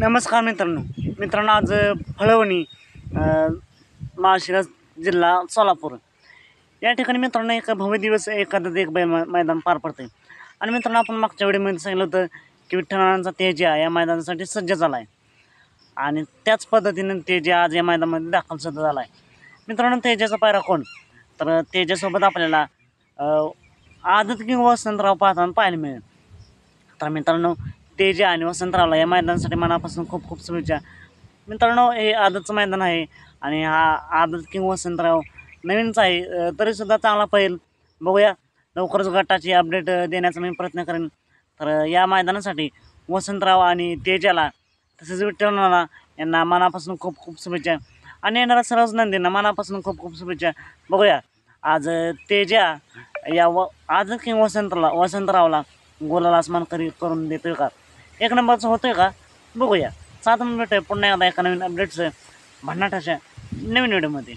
नमस्कार मित्रांनो आज फळवणी माळशिरस जिल्हा सोलापूर या ठिकाणी मित्रांनो एक भव्य दिवस एकादश एक बैल मैदान पार पडते आणि मित्रांनो आपण मागच्या वेळेमध्ये सांगितलं होतं की विठ्ठलांचा तेजा या मैदानासाठी सज्ज झाला आहे आणि त्याच पद्धतीने तेजा आज या मैदानामध्ये दाखल सुद्धा झाला आहे। मित्रांनो तेजाचा पायरा कोण तर तेजासोबत आपल्याला आदत किंवा वसंतराव पाहताना पाहायला मिळेल। तर मित्रांनो तेजा आणि वसंतरावला या मैदानासाठी मनापासून खूप खूप शुभेच्छा। मित्रांनो हे आदतचं मैदान आहे आणि हा आदत किंवा वसंतराव नवीनच आहे तरीसुद्धा चांगला पळेल। बघूया लवकरच गटाची अपडेट देण्याचा मी प्रयत्न करेन। तर या मैदानासाठी वसंतराव आणि तेजाला तसेच विठ्ठलाला यांना मनापासून खूप खूप शुभेच्छा आणि येणाऱ्या सर्वच नंदींना मनापासून खूप खूप शुभेच्छा। बघूया आज तेजा या आदत किंवा वसंतरावला गोलाला आसमान करून देतोय का, एक नंबरचं होतोय का बघूया। सात भेटूया पुन्हा एकदा एका नवीन अपडेट्स भन्नाटाच्या नवीन व्हिडिओमध्ये।